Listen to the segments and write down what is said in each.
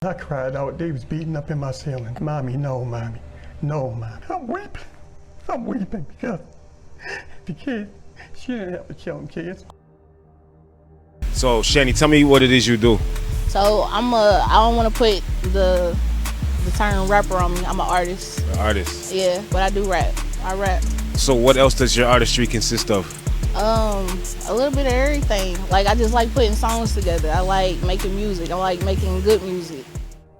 I cried out. They was beating up in my ceiling. Mommy, no, mommy. No, mommy. I'm weeping. I'm weeping because the kid, she didn't have to kill them kids. So, Shani, tell me what it is you do. So, I don't want to put the term rapper on me. I'm an artist. An artist? Yeah, but I do rap. I rap. So what else does your artistry consist of? A little bit of everything. Like, I just like putting songs together. I like making music. I like making good music.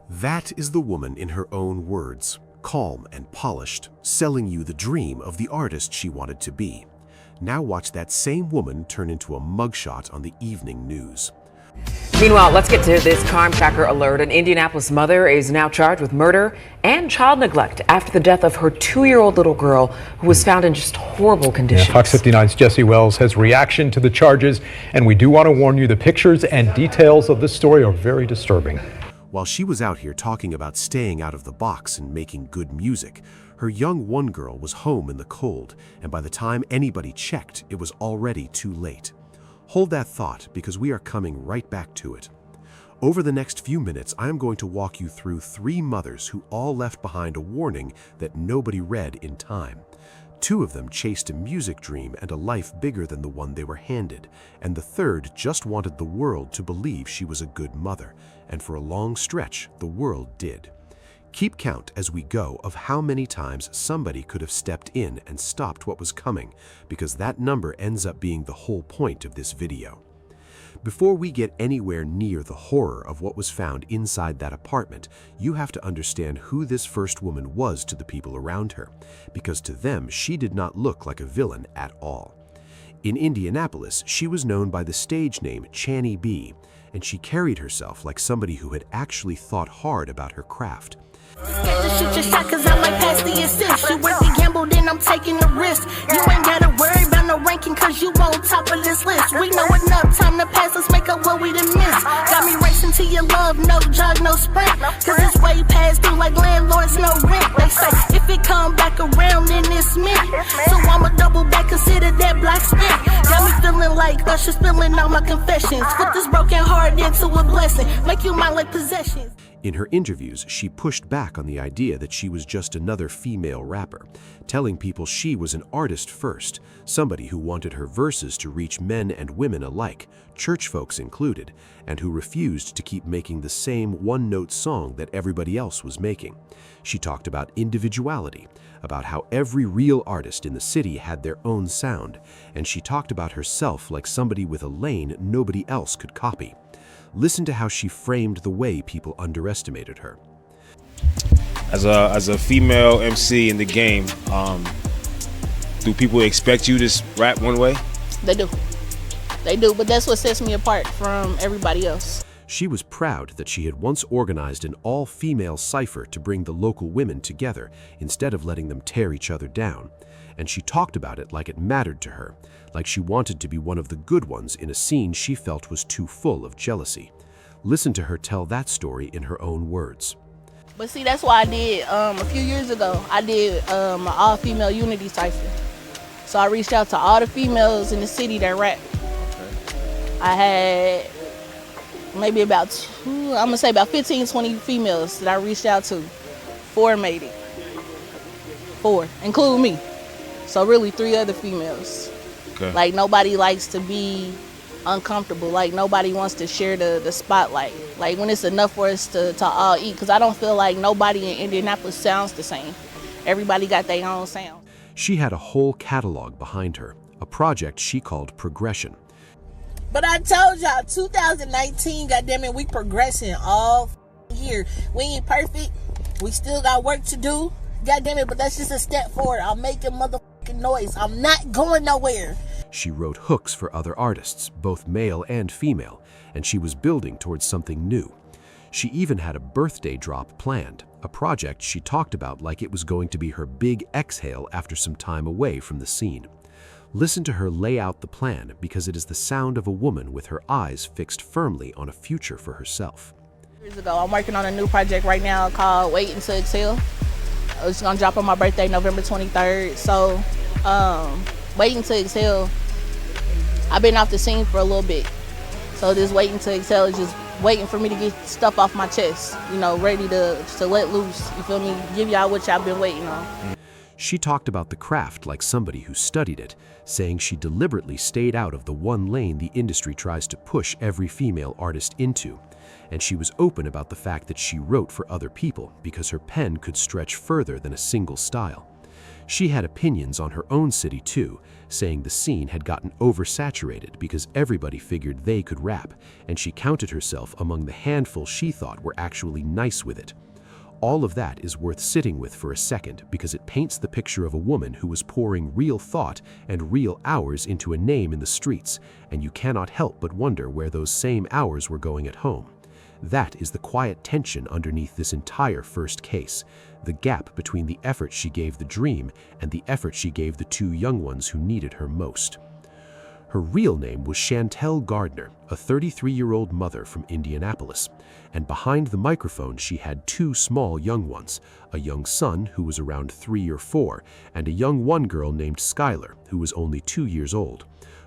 That is the woman in her own words, calm and polished, selling you the dream of the artist she wanted to be. Now watch that same woman turn into a mugshot on the evening news. Meanwhile, let's get to this crime tracker alert. An Indianapolis mother is now charged with murder and child neglect after the death of her 2-year-old little girl who was found in just horrible conditions. Yeah, Fox 59's Jesse Wells has reaction to the charges, and we do want to warn you the pictures and details of this story are very disturbing. While she was out here talking about staying out of the box and making good music, her young one girl was home in the cold, and by the time anybody checked, it was already too late. Hold that thought, because we are coming right back to it. Over the next few minutes, I am going to walk you through 3 mothers who all left behind a warning that nobody read in time. 2 of them chased a music dream and a life bigger than the one they were handed, and the third just wanted the world to believe she was a good mother, and for a long stretch, the world did. Keep count as we go of how many times somebody could have stepped in and stopped what was coming, because that number ends up being the whole point of this video. Before we get anywhere near the horror of what was found inside that apartment, you have to understand who this first woman was to the people around her, because to them she did not look like a villain at all. In Indianapolis, she was known by the stage name Channy B, and she carried herself like somebody who had actually thought hard about her craft. Scared to shoot your shot cause I might pass the assist. You work the gamble, then I'm taking the risk. You ain't gotta worry about no ranking cause you on top of this list. We know enough time to pass, let's make up what we done missed. Got me racing to your love, no jog, no sprint. Cause it's way past due like landlords, no rent. They say if it come back around, then it's me. So I'ma double back, consider that black spit. Got me feeling like Usher spilling all my confessions. Put this broken heart into a blessing, make you mine like possessions. In her interviews, she pushed back on the idea that she was just another female rapper, telling people she was an artist first, somebody who wanted her verses to reach men and women alike, church folks included, and who refused to keep making the same one-note song that everybody else was making. She talked about individuality, about how every real artist in the city had their own sound, and she talked about herself like somebody with a lane nobody else could copy. Listen to how she framed the way people underestimated her. As a female MC in the game, do people expect you to rap one way? They do. They do, but that's what sets me apart from everybody else. She was proud that she had once organized an all-female cipher to bring the local women together instead of letting them tear each other down. And she talked about it like it mattered to her, like she wanted to be one of the good ones in a scene she felt was too full of jealousy. Listen to her tell that story in her own words. But see, that's why I did, a few years ago, I did an all-female unity cipher. So I reached out to all the females in the city that rap. I had maybe about 15, 20 females that I reached out to. 4 made it. 4, including me. So really 3 other females. Okay. Like, nobody likes to be uncomfortable. Like, nobody wants to share the spotlight. Like, when it's enough for us to all eat. Because I don't feel like nobody in Indianapolis sounds the same. Everybody got their own sound. She had a whole catalog behind her, a project she called Progression. But I told y'all, 2019, goddammit, we progressing all year. We ain't perfect. We still got work to do. Goddammit, but that's just a step forward. I'm making motherfucking noise. I'm not going nowhere. She wrote hooks for other artists, both male and female, and she was building towards something new. She even had a birthday drop planned, a project she talked about like it was going to be her big exhale after some time away from the scene. Listen to her lay out the plan, because it is the sound of a woman with her eyes fixed firmly on a future for herself. Years ago, I'm working on a new project right now called Waiting to Exhale. It's gonna drop on my birthday, November 23rd. So, Waiting to Exhale, I've been off the scene for a little bit. So this Waiting to Exhale is just waiting for me to get stuff off my chest, you know, ready to let loose, you feel me, give y'all what y'all been waiting on. She talked about the craft like somebody who studied it, saying she deliberately stayed out of the one lane the industry tries to push every female artist into. And she was open about the fact that she wrote for other people because her pen could stretch further than a single style. She had opinions on her own city too, saying the scene had gotten oversaturated because everybody figured they could rap, and she counted herself among the handful she thought were actually nice with it. All of that is worth sitting with for a second because it paints the picture of a woman who was pouring real thought and real hours into a name in the streets, and you cannot help but wonder where those same hours were going at home. That is the quiet tension underneath this entire first case, the gap between the effort she gave the dream and the effort she gave the two young ones who needed her most. Her real name was Chantel Gardner, a 33-year-old mother from Indianapolis, and behind the microphone she had two small young ones, a young son who was around 3 or 4, and a young one girl named Skylar, who was only 2 years old.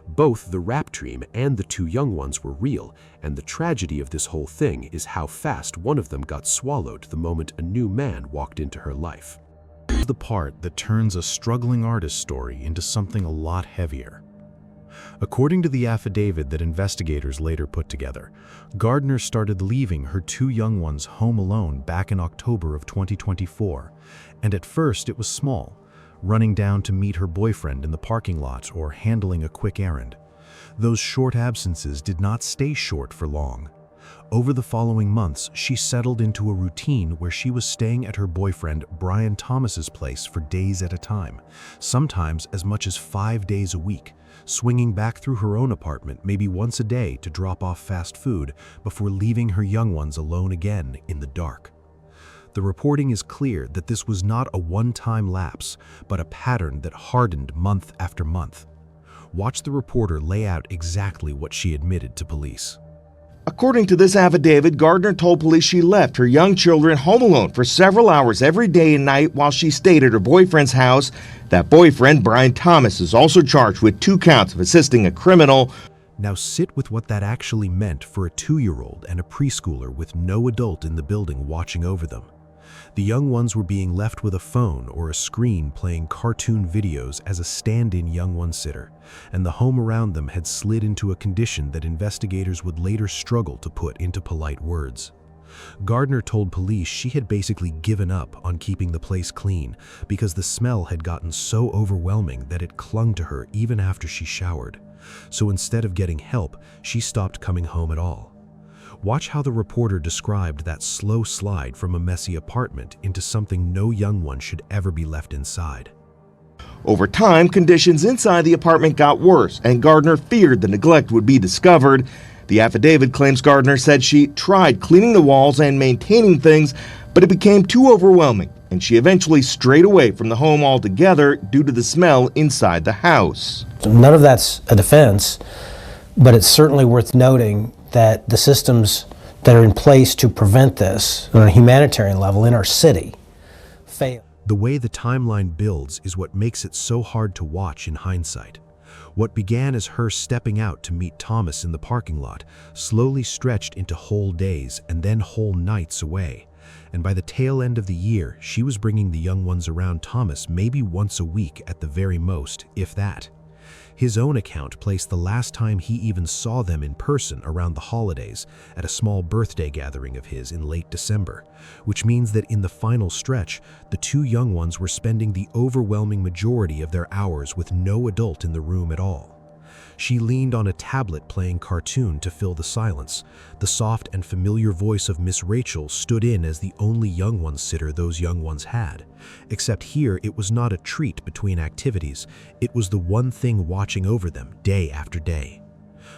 Both the rap dream and the two young ones were real, and the tragedy of this whole thing is how fast one of them got swallowed the moment a new man walked into her life. The part that turns a struggling artist story into something a lot heavier. According to the affidavit that investigators later put together, Gardner started leaving her two young ones home alone back in October of 2024, and at first it was small, running down to meet her boyfriend in the parking lot or handling a quick errand. Those short absences did not stay short for long. Over the following months, she settled into a routine where she was staying at her boyfriend Brian Thomas's place for days at a time, sometimes as much as 5 days a week, swinging back through her own apartment maybe once a day to drop off fast food before leaving her young ones alone again in the dark. The reporting is clear that this was not a one-time lapse, but a pattern that hardened month after month. Watch the reporter lay out exactly what she admitted to police. According to this affidavit, Gardner told police she left her young children home alone for several hours every day and night while she stayed at her boyfriend's house. That boyfriend, Brian Thomas, is also charged with 2 counts of assisting a criminal. Now sit with what that actually meant for a 2-year-old and a preschooler with no adult in the building watching over them. The young ones were being left with a phone or a screen playing cartoon videos as a stand-in young one sitter, and the home around them had slid into a condition that investigators would later struggle to put into polite words. Gardner told police she had basically given up on keeping the place clean because the smell had gotten so overwhelming that it clung to her even after she showered. So instead of getting help, she stopped coming home at all. Watch how the reporter described that slow slide from a messy apartment into something no young one should ever be left inside. Over time, conditions inside the apartment got worse, and Gardner feared the neglect would be discovered. The affidavit claims Gardner said she tried cleaning the walls and maintaining things, but it became too overwhelming, and she eventually strayed away from the home altogether due to the smell inside the house. None of that's a defense, but it's certainly worth noting that the systems that are in place to prevent this on a humanitarian level in our city fail. The way the timeline builds is what makes it so hard to watch in hindsight. What began as her stepping out to meet Thomas in the parking lot slowly stretched into whole days and then whole nights away. And by the tail end of the year, she was bringing the young ones around Thomas maybe once a week at the very most, if that. His own account placed the last time he even saw them in person around the holidays at a small birthday gathering of his in late December, which means that in the final stretch, the two young ones were spending the overwhelming majority of their hours with no adult in the room at all. She leaned on a tablet playing cartoon to fill the silence. The soft and familiar voice of Miss Rachel stood in as the only young one sitter those young ones had. Except here, it was not a treat between activities. It was the one thing watching over them day after day.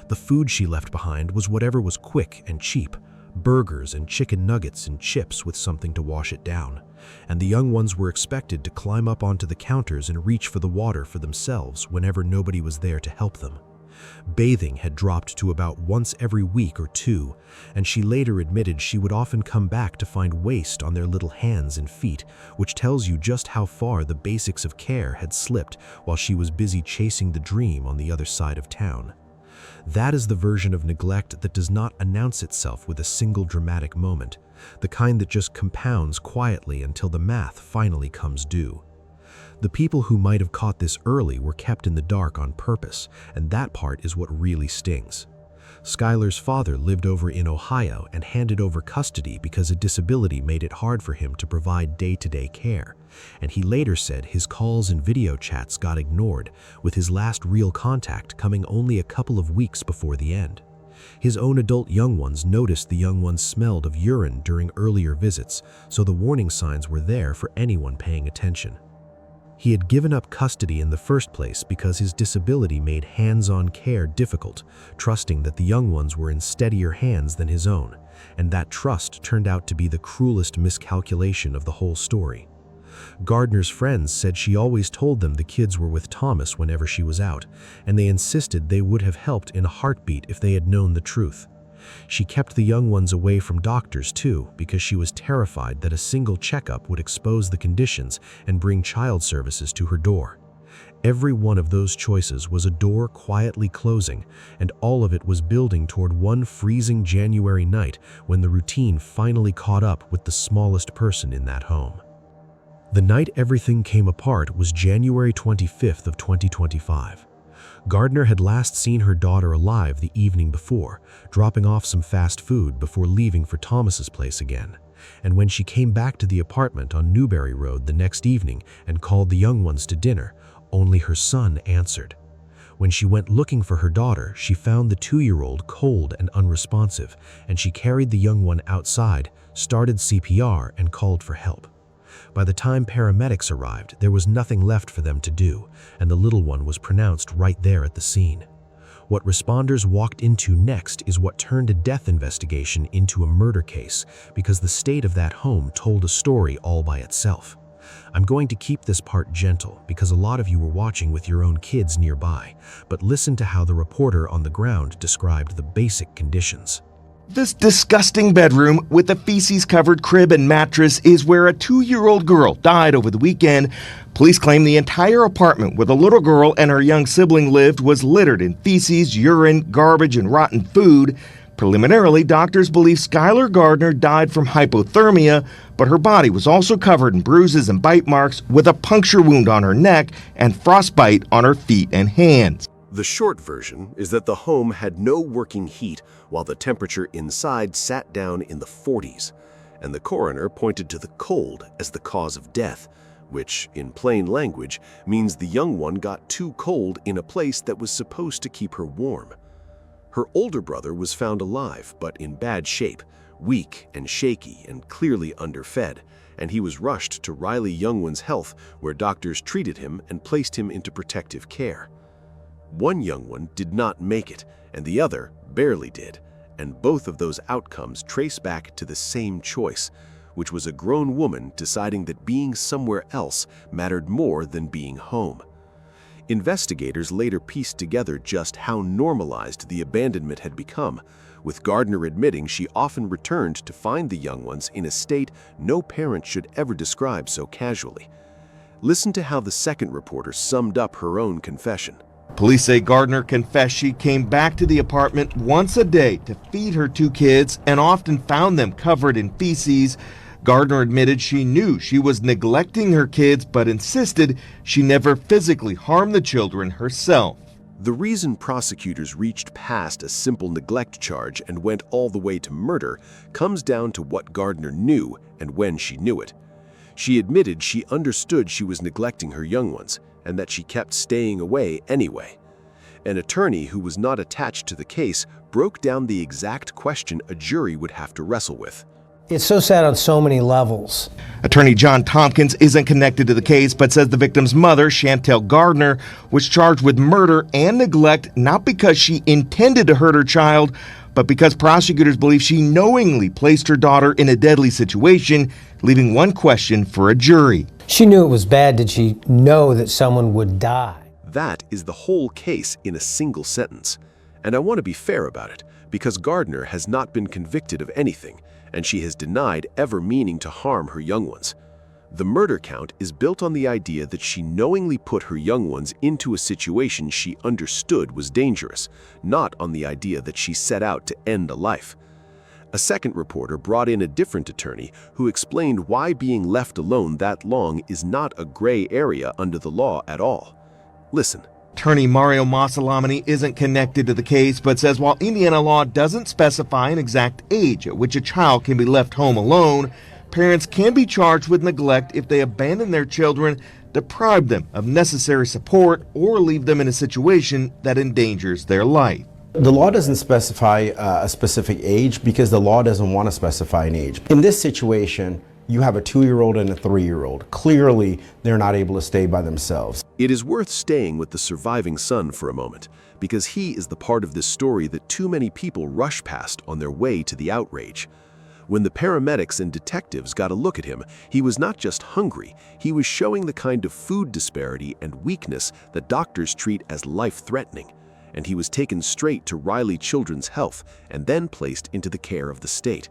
The food she left behind was whatever was quick and cheap, burgers and chicken nuggets and chips with something to wash it down. And the young ones were expected to climb up onto the counters and reach for the water for themselves whenever nobody was there to help them. Bathing had dropped to about once every week or two, and she later admitted she would often come back to find waste on their little hands and feet, which tells you just how far the basics of care had slipped while she was busy chasing the dream on the other side of town. That is the version of neglect that does not announce itself with a single dramatic moment, the kind that just compounds quietly until the math finally comes due. The people who might have caught this early were kept in the dark on purpose, and that part is what really stings. Skylar's father lived over in Ohio and handed over custody because a disability made it hard for him to provide day-to-day care, and he later said his calls and video chats got ignored, with his last real contact coming only a couple of weeks before the end. His own adult young ones noticed the young ones smelled of urine during earlier visits, so the warning signs were there for anyone paying attention. He had given up custody in the first place because his disability made hands-on care difficult, trusting that the young ones were in steadier hands than his own, and that trust turned out to be the cruelest miscalculation of the whole story. Gardner's friends said she always told them the kids were with Thomas whenever she was out, and they insisted they would have helped in a heartbeat if they had known the truth. She kept the young ones away from doctors too, because she was terrified that a single checkup would expose the conditions and bring child services to her door. Every one of those choices was a door quietly closing, and all of it was building toward one freezing January night when the routine finally caught up with the smallest person in that home. The night everything came apart was January 25th of 2025. Gardner had last seen her daughter alive the evening before, dropping off some fast food before leaving for Thomas's place again. And when she came back to the apartment on Newberry Road the next evening and called the young ones to dinner, only her son answered. When she went looking for her daughter, she found the 2-year-old cold and unresponsive, and she carried the young one outside, started CPR, and called for help. By the time paramedics arrived, there was nothing left for them to do, and the little one was pronounced right there at the scene. What responders walked into next is what turned a death investigation into a murder case, because the state of that home told a story all by itself. I'm going to keep this part gentle because a lot of you were watching with your own kids nearby, but listen to how the reporter on the ground described the basic conditions. This disgusting bedroom with a feces-covered crib and mattress is where a 2-year-old girl died over the weekend. Police claim the entire apartment where the little girl and her young sibling lived was littered in feces, urine, garbage, and rotten food. Preliminarily, doctors believe Skylar Gardner died from hypothermia, but her body was also covered in bruises and bite marks, with a puncture wound on her neck and frostbite on her feet and hands. The short version is that the home had no working heat while the temperature inside sat down in the 40s, and the coroner pointed to the cold as the cause of death, which, in plain language, means the young one got too cold in a place that was supposed to keep her warm. Her older brother was found alive, but in bad shape, weak and shaky and clearly underfed, and he was rushed to Riley Youngwan's Health, where doctors treated him and placed him into protective care. One young one did not make it, and the other barely did, and both of those outcomes trace back to the same choice, which was a grown woman deciding that being somewhere else mattered more than being home. Investigators later pieced together just how normalized the abandonment had become, with Gardner admitting she often returned to find the young ones in a state no parent should ever describe so casually. Listen to how the second reporter summed up her own confession. Police say Gardner confessed she came back to the apartment once a day to feed her 2 kids and often found them covered in feces. Gardner admitted she knew she was neglecting her kids, but insisted she never physically harmed the children herself. The reason prosecutors reached past a simple neglect charge and went all the way to murder comes down to what Gardner knew and when she knew it. She admitted she understood she was neglecting her young ones, and that she kept staying away anyway. An attorney who was not attached to the case broke down the exact question a jury would have to wrestle with. It's so sad on so many levels. Attorney John Tompkins isn't connected to the case, but says the victim's mother, Chantel Gardner, was charged with murder and neglect not because she intended to hurt her child, but because prosecutors believe she knowingly placed her daughter in a deadly situation, leaving one question for a jury. She knew it was bad. Did she know that someone would die? That is the whole case in a single sentence. And I want to be fair about it, because Gardner has not been convicted of anything, and she has denied ever meaning to harm her young ones. The murder count is built on the idea that she knowingly put her young ones into a situation she understood was dangerous, not on the idea that she set out to end a life. A second reporter brought in a different attorney who explained why being left alone that long is not a gray area under the law at all. Listen. Attorney Mario Masalamani isn't connected to the case, but says while Indiana law doesn't specify an exact age at which a child can be left home alone, parents can be charged with neglect if they abandon their children, deprive them of necessary support, or leave them in a situation that endangers their life. The law doesn't specify a specific age because the law doesn't want to specify an age. In this situation, you have a 2-year-old and a 3-year-old. Clearly, they're not able to stay by themselves. It is worth staying with the surviving son for a moment, because he is the part of this story that too many people rush past on their way to the outrage. When the paramedics and detectives got a look at him, he was not just hungry, he was showing the kind of food disparity and weakness that doctors treat as life-threatening. And he was taken straight to Riley Children's Health and then placed into the care of the state.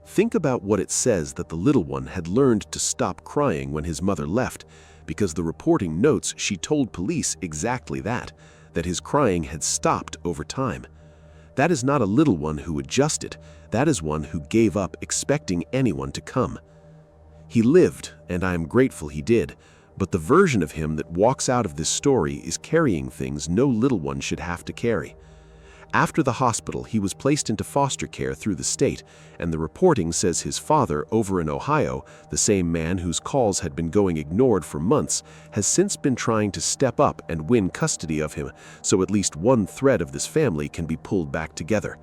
Think about what it says that the little one had learned to stop crying when his mother left, because the reporting notes she told police exactly that his crying had stopped over time. That is not a little one who adjusted, that is one who gave up expecting anyone to come. He lived, and I am grateful he did, but the version of him that walks out of this story is carrying things no little one should have to carry. After the hospital, he was placed into foster care through the state, and the reporting says his father over in Ohio, the same man whose calls had been going ignored for months, has since been trying to step up and win custody of him, so at least one thread of this family can be pulled back together.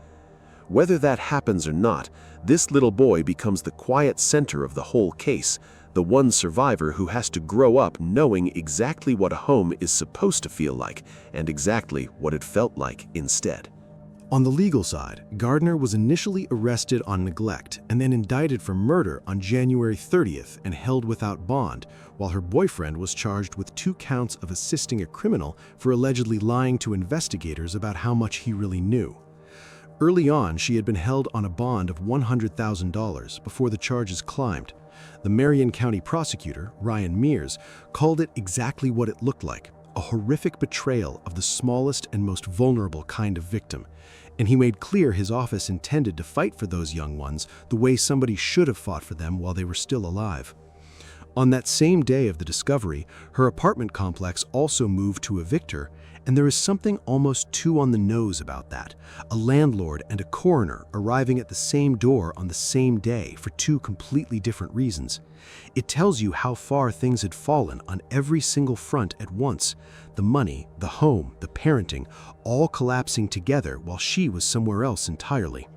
Whether that happens or not, this little boy becomes the quiet center of the whole case, the one survivor who has to grow up knowing exactly what a home is supposed to feel like and exactly what it felt like instead. On the legal side, Gardner was initially arrested on neglect and then indicted for murder on January 30th and held without bond, while her boyfriend was charged with 2 counts of assisting a criminal for allegedly lying to investigators about how much he really knew. Early on, she had been held on a bond of $100,000 before the charges climbed. The Marion County prosecutor, Ryan Mears, called it exactly what it looked like, a horrific betrayal of the smallest and most vulnerable kind of victim. And he made clear his office intended to fight for those young ones the way somebody should have fought for them while they were still alive. On that same day of the discovery, her apartment complex also moved to evict her, and there is something almost too on the nose about that. A landlord and a coroner arriving at the same door on the same day for 2 completely different reasons. It tells you how far things had fallen on every single front at once. The money, the home, the parenting, all collapsing together while she was somewhere else entirely.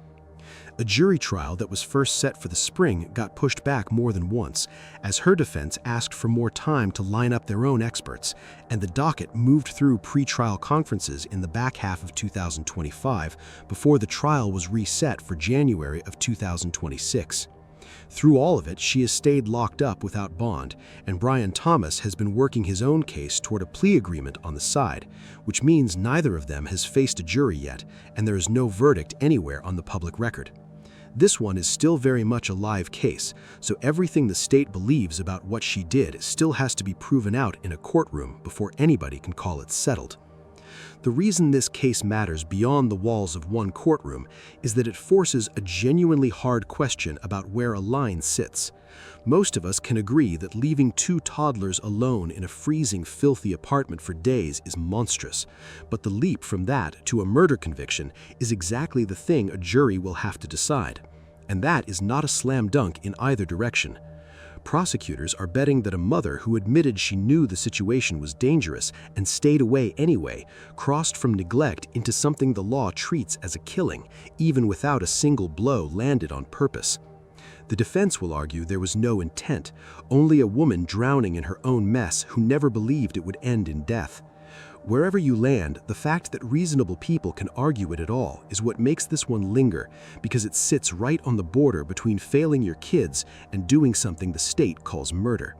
A jury trial that was first set for the spring got pushed back more than once, as her defense asked for more time to line up their own experts, and the docket moved through pre-trial conferences in the back half of 2025 before the trial was reset for January of 2026. Through all of it, she has stayed locked up without bond, and Brian Thomas has been working his own case toward a plea agreement on the side, which means neither of them has faced a jury yet, and there is no verdict anywhere on the public record. This one is still very much a live case, so everything the state believes about what she did still has to be proven out in a courtroom before anybody can call it settled. The reason this case matters beyond the walls of one courtroom is that it forces a genuinely hard question about where a line sits. Most of us can agree that leaving 2 toddlers alone in a freezing, filthy apartment for days is monstrous, but the leap from that to a murder conviction is exactly the thing a jury will have to decide. And that is not a slam dunk in either direction. Prosecutors are betting that a mother who admitted she knew the situation was dangerous and stayed away anyway crossed from neglect into something the law treats as a killing, even without a single blow landed on purpose. The defense will argue there was no intent, only a woman drowning in her own mess who never believed it would end in death. Wherever you land, the fact that reasonable people can argue it at all is what makes this one linger, because it sits right on the border between failing your kids and doing something the state calls murder.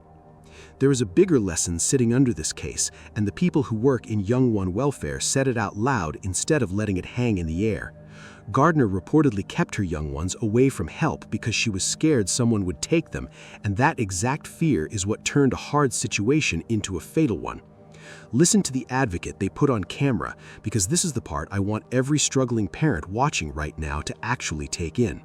There is a bigger lesson sitting under this case, and the people who work in young one welfare said it out loud instead of letting it hang in the air. Gardner reportedly kept her young ones away from help because she was scared someone would take them, and that exact fear is what turned a hard situation into a fatal one. Listen to the advocate they put on camera, because this is the part I want every struggling parent watching right now to actually take in.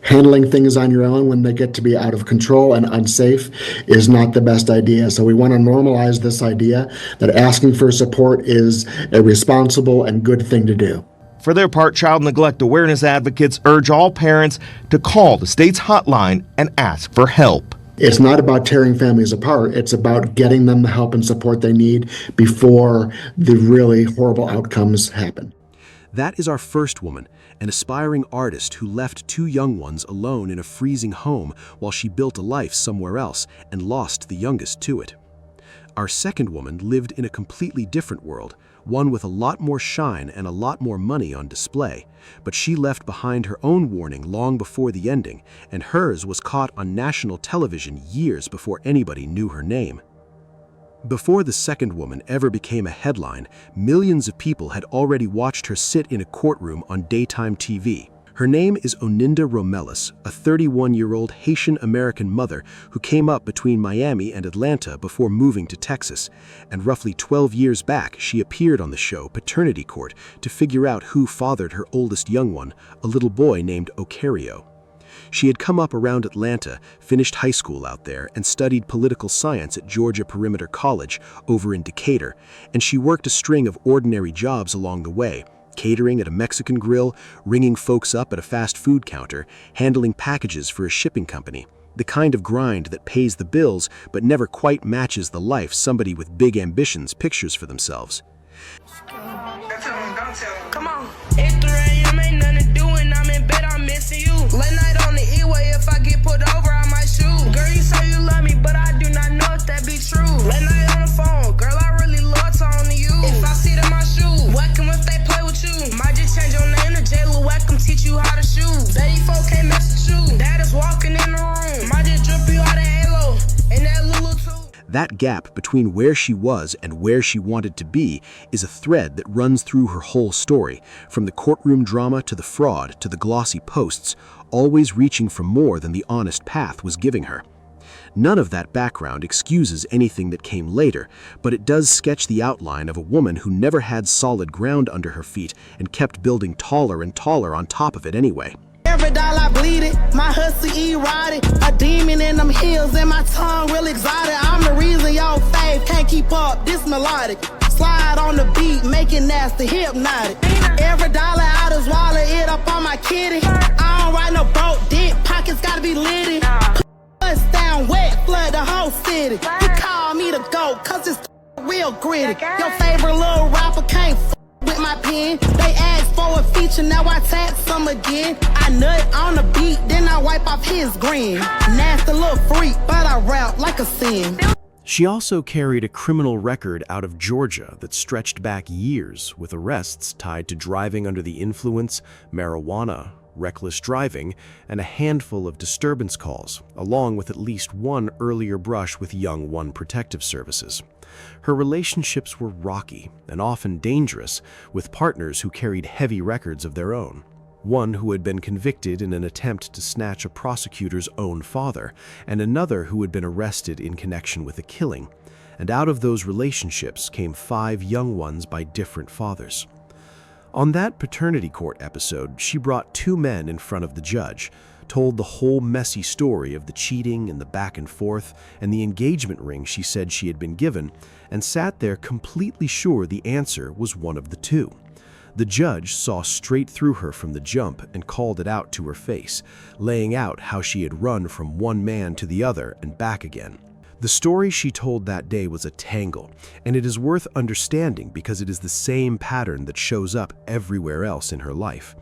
Handling things on your own when they get to be out of control and unsafe is not the best idea. So we want to normalize this idea that asking for support is a responsible and good thing to do. For their part, child neglect awareness advocates urge all parents to call the state's hotline and ask for help. It's not about tearing families apart. It's about getting them the help and support they need before the really horrible outcomes happen. That is our first woman, an aspiring artist who left 2 young ones alone in a freezing home while she built a life somewhere else and lost the youngest to it. Our second woman lived in a completely different world, one with a lot more shine and a lot more money on display, but she left behind her own warning long before the ending, and hers was caught on national television years before anybody knew her name. Before the second woman ever became a headline, millions of people had already watched her sit in a courtroom on daytime TV. Her name is Onilda Romelus, a 31-year-old Haitian-American mother who came up between Miami and Atlanta before moving to Texas, and roughly 12 years back she appeared on the show Paternity Court to figure out who fathered her oldest young one, a little boy named Ocario. She had come up around Atlanta, finished high school out there, and studied political science at Georgia Perimeter College over in Decatur, and she worked a string of ordinary jobs along the way, catering at a Mexican grill, ringing folks up at a fast food counter, handling packages for a shipping company, the kind of grind that pays the bills but never quite matches the life somebody with big ambitions pictures for themselves. Come on. It's 3 a.m. ain't nothing to do and I'm in bed, I'm missing you. Late night on the E-way, if I get put over, I might shoot. Girl, you say you love me, but I do not know if that be true. Late night on the phone, girl, I really love talking to you. If I see them, I shoot. Welcome if they play with you. Might just change your name to Jayla Welcome, teach you how to shoot. Baby folk can't mess with you. Dad is walking in the room. Might just drip you out of Halo and that Lulu too. That gap between where she was and where she wanted to be is a thread that runs through her whole story, from the courtroom drama to the fraud to the glossy posts, always reaching for more than the honest path was giving her. None of that background excuses anything that came later, but it does sketch the outline of a woman who never had solid ground under her feet and kept building taller and taller on top of it anyway. Every dollar I bleed it, my hussy erotic, a demon in them heels and my tongue real exotic. I'm the reason your fave can't keep up, this melodic. Slide on the beat, make it nasty, hypnotic. Every dollar out is wallet, it up on my kitty. I don't ride no broke dick, pockets gotta be litty. Bust down wet, flood the whole city. You call me the GOAT, cause it's real gritty. Your favorite little rapper can't with my pen. They asked for a feature, now I tax them again. I nut on the beat, then I wipe off his grin. Nasty little freak, but I rap like a sin. She also carried a criminal record out of Georgia that stretched back years, with arrests tied to driving under the influence, marijuana, reckless driving, and a handful of disturbance calls, along with at least one earlier brush with Young One Protective Services. Her relationships were rocky and often dangerous, with partners who carried heavy records of their own. One who had been convicted in an attempt to snatch a prosecutor's own father, and another who had been arrested in connection with a killing. And out of those relationships came 5 young ones by different fathers. On that paternity court episode, she brought 2 men in front of the judge, told the whole messy story of the cheating and the back and forth and the engagement ring she said she had been given, and sat there completely sure the answer was one of the 2. The judge saw straight through her from the jump and called it out to her face, laying out how she had run from one man to the other and back again. The story she told that day was a tangle, and it is worth understanding because it is the same pattern that shows up everywhere else in her life.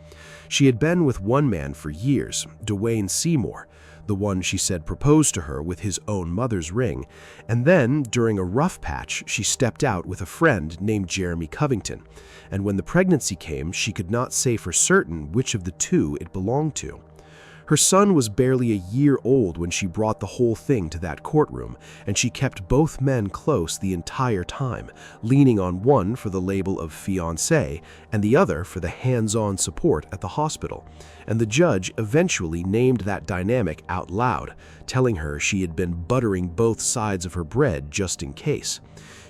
She had been with one man for years, Dwayne Seymour, the one she said proposed to her with his own mother's ring, and then, during a rough patch, she stepped out with a friend named Jeremy Covington, and when the pregnancy came, she could not say for certain which of the 2 it belonged to. Her son was barely a year old when she brought the whole thing to that courtroom, and she kept both men close the entire time, leaning on one for the label of fiancé and the other for the hands-on support at the hospital. And the judge eventually named that dynamic out loud, telling her she had been buttering both sides of her bread just in case.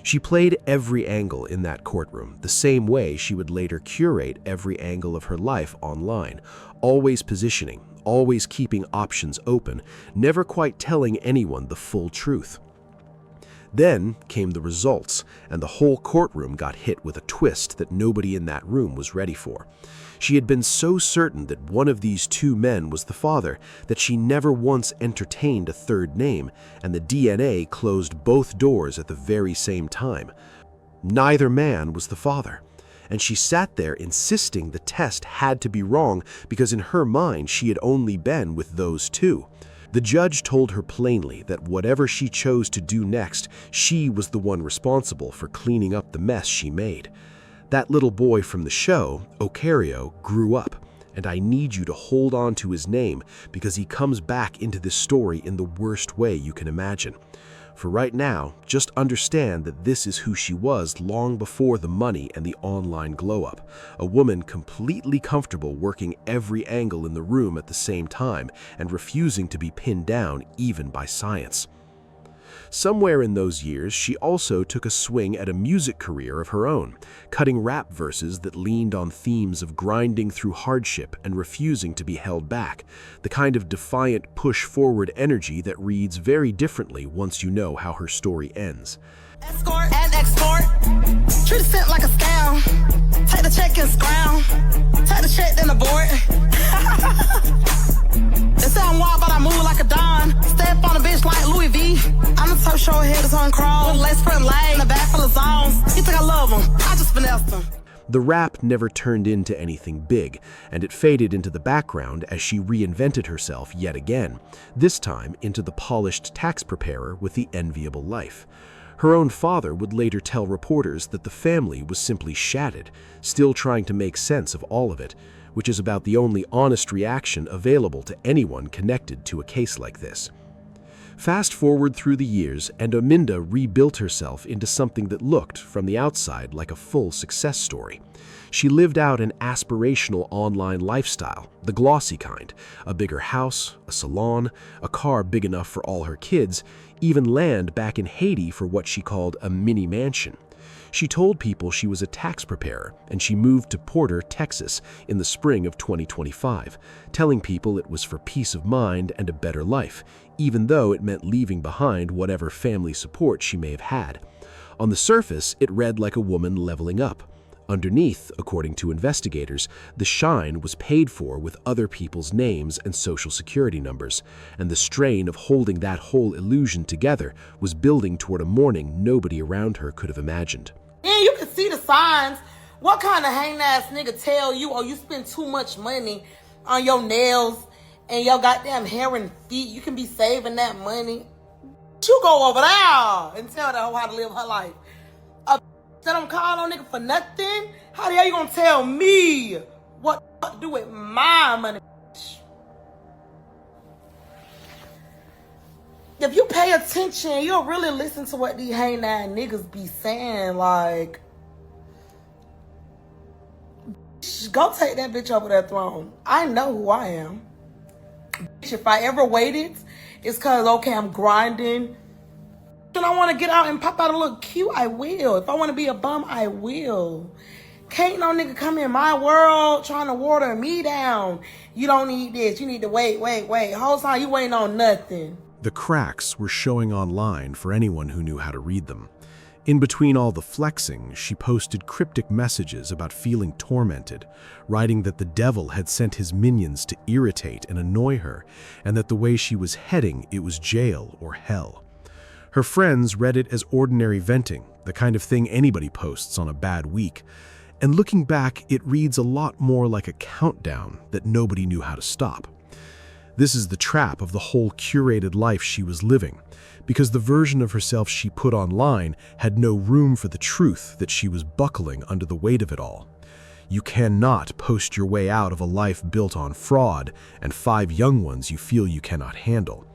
She played every angle in that courtroom, the same way she would later curate every angle of her life online, always positioning, always keeping options open, never quite telling anyone the full truth. Then came the results, and the whole courtroom got hit with a twist that nobody in that room was ready for. She had been so certain that one of these two men was the father that she never once entertained a third name, and the DNA closed both doors at the very same time. Neither man was the father, and she sat there insisting the test had to be wrong because in her mind she had only been with those two. The judge told her plainly that whatever she chose to do next, she was the one responsible for cleaning up the mess she made. That little boy from the show, Ocario, grew up, and I need you to hold on to his name because he comes back into this story in the worst way you can imagine. For right now, just understand that this is who she was long before the money and the online glow-up. A woman completely comfortable working every angle in the room at the same time and refusing to be pinned down even by science. Somewhere in those years, she also took a swing at a music career of her own, cutting rap verses that leaned on themes of grinding through hardship and refusing to be held back, the kind of defiant push-forward energy that reads very differently once you know how her story ends. Escort and export, treat a scent like a scam. Take the check and scrounge, take the check then abort. They say I'm wild, but I move like a don. Step on a bitch like Louis V. I'm the top short head is on crawl. With lace front leg, in the back full of zones. You think I love him? I just finessed him. The rap never turned into anything big, and it faded into the background as she reinvented herself yet again, this time into the polished tax preparer with the enviable life. Her own father would later tell reporters that the family was simply shattered, still trying to make sense of all of it, which is about the only honest reaction available to anyone connected to a case like this. Fast forward through the years, and Onilda rebuilt herself into something that looked, from the outside, like a full success story. She lived out an aspirational online lifestyle, the glossy kind, a bigger house, a salon, a car big enough for all her kids, even land back in Haiti for what she called a mini mansion. She told people she was a tax preparer, and she moved to Porter, Texas in the spring of 2025, telling people it was for peace of mind and a better life, even though it meant leaving behind whatever family support she may have had. On the surface, it read like a woman leveling up. Underneath, according to investigators, the shine was paid for with other people's names and social security numbers, and the strain of holding that whole illusion together was building toward a morning nobody around her could have imagined. And you can see the signs. What kind of hang-ass nigga tell you, oh, you spend too much money on your nails and your goddamn hair and feet, you can be saving that money? You go over there and tell that hoe how to live her life. That I'm calling on nigga for nothing? How the hell you gonna tell me what to do with my money? If you pay attention, you'll really listen to what these hang nine niggas be saying. Like, go take that bitch over that throne. I know who I am. Bitch, if I ever waited, it's cause okay, I'm grinding. If I want to get out and pop out and look cute, I will. If I want to be a bum, I will. Can't no nigga come in my world trying to water me down. You don't need this. You need to wait. Whole time you waiting on nothing. The cracks were showing online for anyone who knew how to read them. In between all the flexing, she posted cryptic messages about feeling tormented, writing that the devil had sent his minions to irritate and annoy her, and that the way she was heading, it was jail or hell. Her friends read it as ordinary venting, the kind of thing anybody posts on a bad week. And looking back, it reads a lot more like a countdown that nobody knew how to stop. This is the trap of the whole curated life she was living, because the version of herself she put online had no room for the truth that she was buckling under the weight of it all. You cannot post your way out of a life built on fraud and 5 young ones you feel you cannot handle.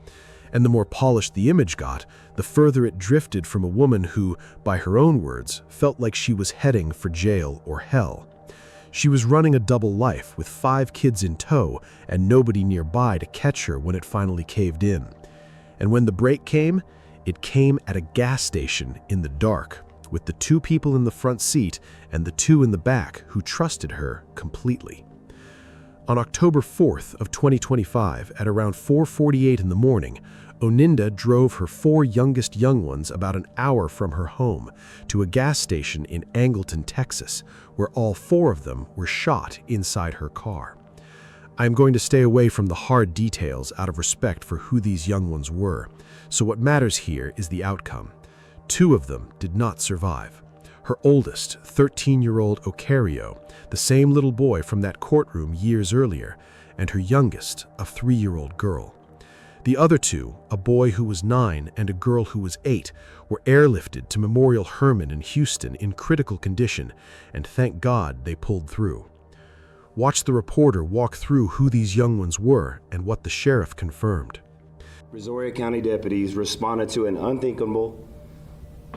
And the more polished the image got, the further it drifted from a woman who, by her own words, felt like she was heading for jail or hell. She was running a double life with 5 kids in tow and nobody nearby to catch her when it finally caved in. And when the break came, it came at a gas station in the dark, with the 2 people in the front seat and the 2 in the back who trusted her completely. On October 4th of 2025, at around 4:48 in the morning, Onilda drove her 4 youngest young ones about an hour from her home to a gas station in Angleton, Texas, where all 4 of them were shot inside her car. I am going to stay away from the hard details out of respect for who these young ones were, so what matters here is the outcome. 2 of them did not survive. Her oldest, 13-year-old Ocario, the same little boy from that courtroom years earlier, and her youngest, a 3-year-old girl. The other 2, a boy who was 9 and a girl who was 8, were airlifted to Memorial Hermann in Houston in critical condition, and thank God they pulled through. Watch the reporter walk through who these young ones were and what the sheriff confirmed. Brazoria County deputies responded to an unthinkable,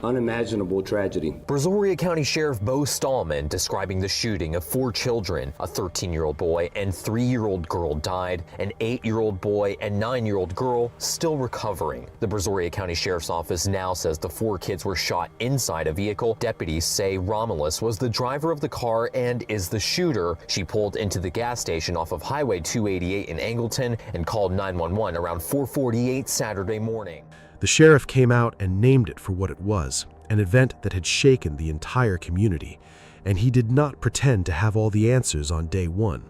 unimaginable tragedy. Brazoria County Sheriff Bo Stallman describing the shooting of 4 children. A 13-year-old boy and 3-year-old girl died. An 8-year-old boy and 9-year-old girl still recovering. The Brazoria County Sheriff's Office now says the 4 kids were shot inside a vehicle. Deputies say Romelus was the driver of the car and is the shooter. She pulled into the gas station off of Highway 288 in Angleton and called 911 around 4:48 Saturday morning. The sheriff came out and named it for what it was, an event that had shaken the entire community, and he did not pretend to have all the answers on day 1.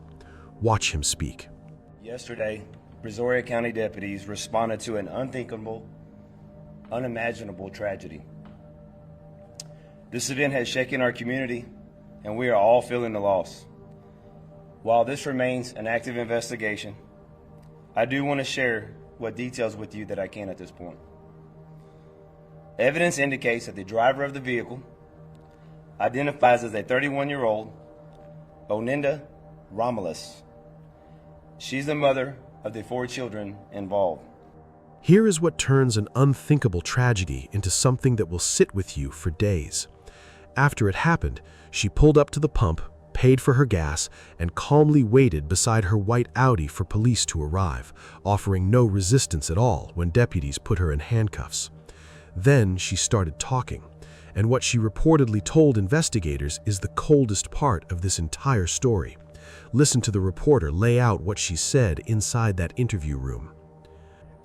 Watch him speak. Yesterday, Brazoria County deputies responded to an unthinkable, unimaginable tragedy. This event has shaken our community, and we are all feeling the loss. While this remains an active investigation, I do want to share what details with you that I can at this point. Evidence indicates that the driver of the vehicle identifies as a 31-year-old Onilda Romelus. She's the mother of the 4 children involved. Here is what turns an unthinkable tragedy into something that will sit with you for days. After it happened, she pulled up to the pump, paid for her gas, and calmly waited beside her white Audi for police to arrive, offering no resistance at all when deputies put her in handcuffs. Then she started talking, and what she reportedly told investigators is the coldest part of this entire story. Listen to the reporter lay out what she said inside that interview room.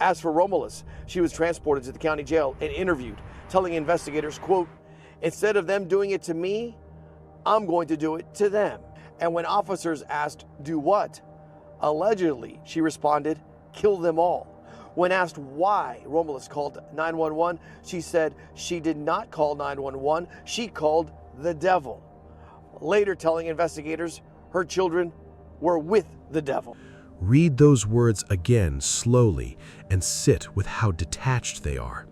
As for Romelus, she was transported to the county jail and interviewed, telling investigators, quote, "Instead of them doing it to me, I'm going to do it to them." And when officers asked, "Do what?" Allegedly, she responded, "Kill them all." When asked why Romelus called 911, she said she did not call 911, she called the devil. Later telling investigators her children were with the devil. Read those words again slowly and sit with how detached they are.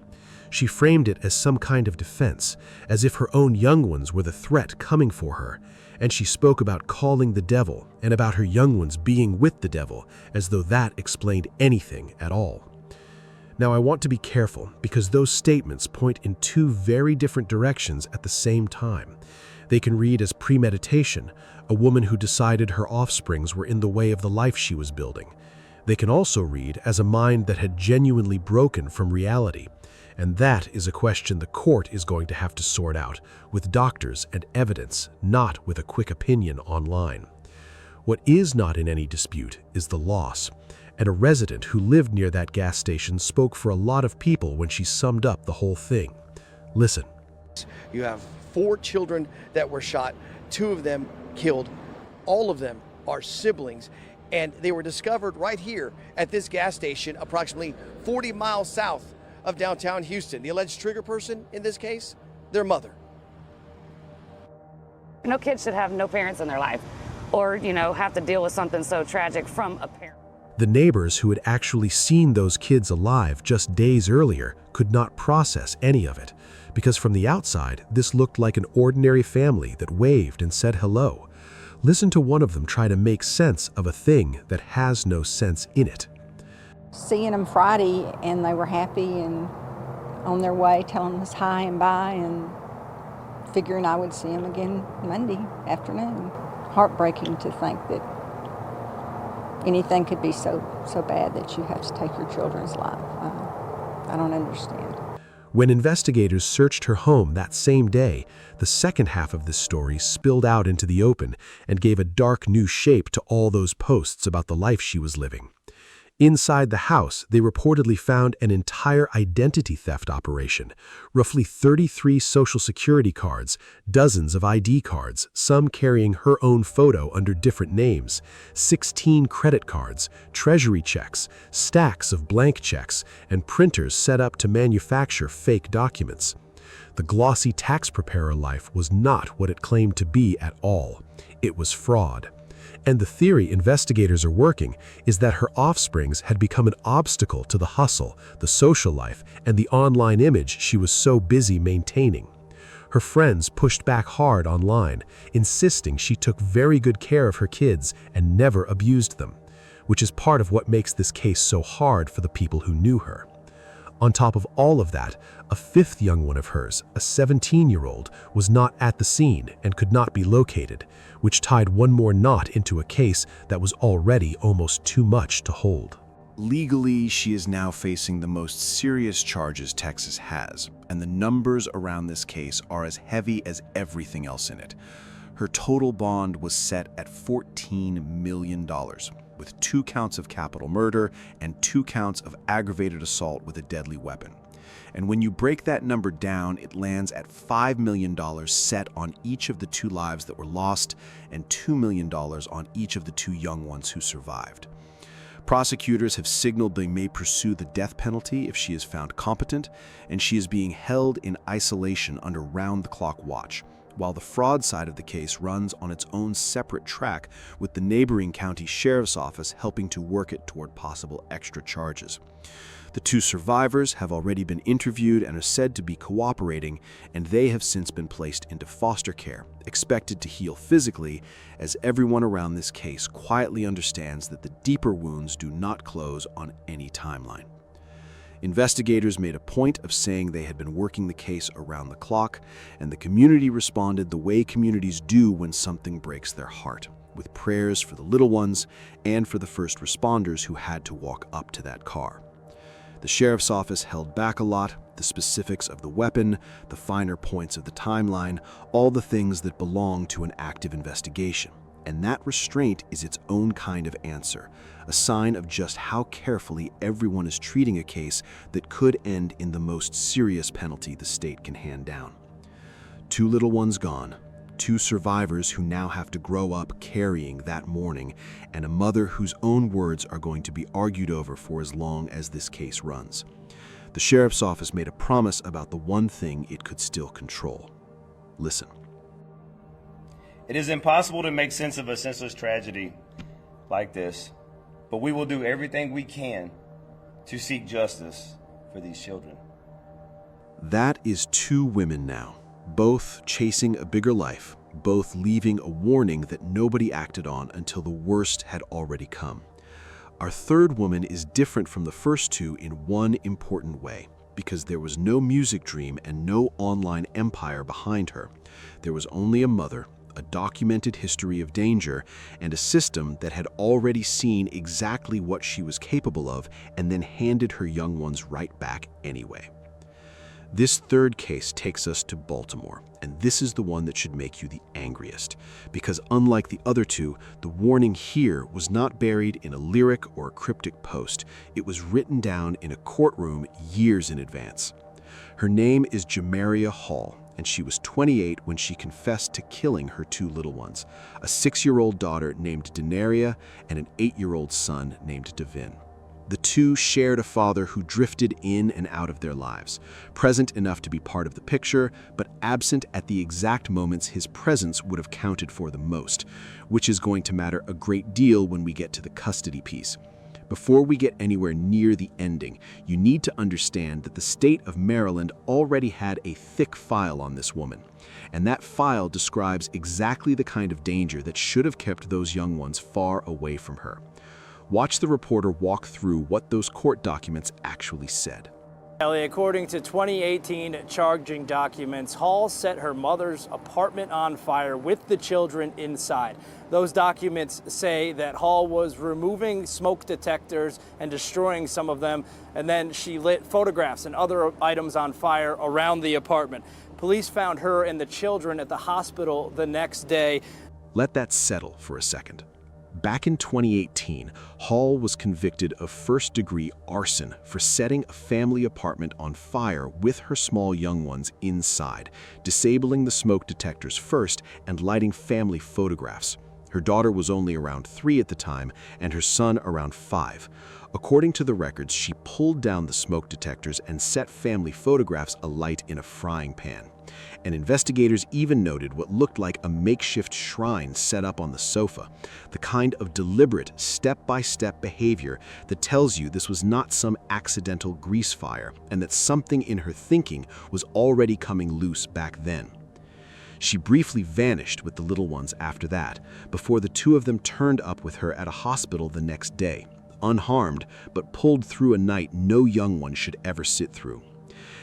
She framed it as some kind of defense, as if her own young ones were the threat coming for her, and she spoke about calling the devil and about her young ones being with the devil, as though that explained anything at all. Now I want to be careful because those statements point in 2 very different directions at the same time. They can read as premeditation, a woman who decided her offsprings were in the way of the life she was building. They can also read as a mind that had genuinely broken from reality. And that is a question the court is going to have to sort out, with doctors and evidence, not with a quick opinion online. What is not in any dispute is the loss, and a resident who lived near that gas station spoke for a lot of people when she summed up the whole thing. Listen. You have 4 children that were shot, 2 of them killed. All of them are siblings, and they were discovered right here at this gas station approximately 40 miles south of downtown Houston. The alleged trigger person in this case, their mother. No kid should have no parents in their life or, have to deal with something so tragic from a parent. The neighbors who had actually seen those kids alive just days earlier could not process any of it, because from the outside, this looked like an ordinary family that waved and said hello, Listen to one of them try to make sense of a thing that has no sense in it. Seeing them Friday, and they were happy and on their way, telling us hi and bye, and figuring I would see them again Monday afternoon. Heartbreaking to think that anything could be so bad that you have to take your children's life. I don't understand. When investigators searched her home that same day, the second half of this story spilled out into the open and gave a dark new shape to all those posts about the life she was living. Inside the house, they reportedly found an entire identity theft operation, roughly 33 Social Security cards, dozens of ID cards, some carrying her own photo under different names, 16 credit cards, treasury checks, stacks of blank checks, and printers set up to manufacture fake documents. The glossy tax preparer life was not what it claimed to be at all. It was fraud. And the theory investigators are working is that her offsprings had become an obstacle to the hustle, the social life, and the online image she was so busy maintaining. Her friends pushed back hard online, insisting she took very good care of her kids and never abused them, which is part of what makes this case so hard for the people who knew her. On top of all of that, a fifth young one of hers, a 17-year-old, was not at the scene and could not be located, which tied one more knot into a case that was already almost too much to hold. Legally, she is now facing the most serious charges Texas has, and the numbers around this case are as heavy as everything else in it. Her total bond was set at $14 million, with 2 counts of capital murder and 2 counts of aggravated assault with a deadly weapon. And when you break that number down, it lands at $5 million set on each of the 2 lives that were lost and $2 million on each of the 2 young ones who survived. Prosecutors have signaled they may pursue the death penalty if she is found competent, and she is being held in isolation under round-the-clock watch, while the fraud side of the case runs on its own separate track, with the neighboring county sheriff's office helping to work it toward possible extra charges. The 2 survivors have already been interviewed and are said to be cooperating, and they have since been placed into foster care, expected to heal physically, as everyone around this case quietly understands that the deeper wounds do not close on any timeline. Investigators made a point of saying they had been working the case around the clock, and the community responded the way communities do when something breaks their heart, with prayers for the little ones and for the first responders who had to walk up to that car. The sheriff's office held back a lot, the specifics of the weapon, the finer points of the timeline, all the things that belong to an active investigation. And that restraint is its own kind of answer, a sign of just how carefully everyone is treating a case that could end in the most serious penalty the state can hand down. 2 little ones gone, 2 survivors who now have to grow up carrying that mourning, and a mother whose own words are going to be argued over for as long as this case runs. The sheriff's office made a promise about the one thing it could still control. Listen. It is impossible to make sense of a senseless tragedy like this, but we will do everything we can to seek justice for these children. That is 2 women now, both chasing a bigger life, both leaving a warning that nobody acted on until the worst had already come. Our third woman is different from the first 2 in one important way, because there was no music dream and no online empire behind her. There was only a mother, a documented history of danger, and a system that had already seen exactly what she was capable of and then handed her young ones right back anyway. This third case takes us to Baltimore, and this is the one that should make you the angriest, because unlike the other 2, the warning here was not buried in a lyric or a cryptic post. It was written down in a courtroom years in advance. Her name is Jamira Hall, and she was 28 when she confessed to killing her 2 little ones, a 6-year-old daughter named Denaria and an 8-year-old son named Devin. The 2 shared a father who drifted in and out of their lives, present enough to be part of the picture, but absent at the exact moments his presence would have counted for the most, which is going to matter a great deal when we get to the custody piece. Before we get anywhere near the ending, you need to understand that the state of Maryland already had a thick file on this woman. And that file describes exactly the kind of danger that should have kept those young ones far away from her. Watch the reporter walk through what those court documents actually said. According to 2018 charging documents, Hall set her mother's apartment on fire with the children inside. Those documents say that Hall was removing smoke detectors and destroying some of them, and then she lit photographs and other items on fire around the apartment. Police found her and the children at the hospital the next day. Let that settle for a second. Back in 2018, Hall was convicted of first-degree arson for setting a family apartment on fire with her small young ones inside, disabling the smoke detectors first and lighting family photographs. Her daughter was only around 3 at the time and her son around 5. According to the records, she pulled down the smoke detectors and set family photographs alight in a frying pan. And investigators even noted what looked like a makeshift shrine set up on the sofa, the kind of deliberate, step-by-step behavior that tells you this was not some accidental grease fire and that something in her thinking was already coming loose back then. She briefly vanished with the little ones after that, before the 2 of them turned up with her at a hospital the next day, unharmed, but pulled through a night no young one should ever sit through.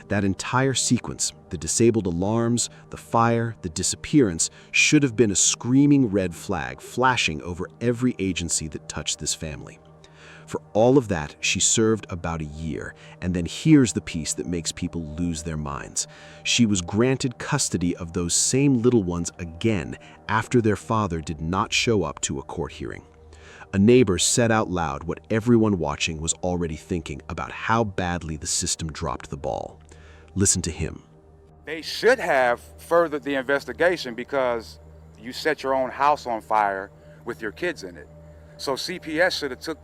That entire sequence, the disabled alarms, the fire, the disappearance, should have been a screaming red flag flashing over every agency that touched this family. For all of that, she served about a year, and then here's the piece that makes people lose their minds. She was granted custody of those same little ones again after their father did not show up to a court hearing. A neighbor said out loud what everyone watching was already thinking about how badly the system dropped the ball. Listen to him. They should have furthered the investigation because you set your own house on fire with your kids in it. So CPS should have took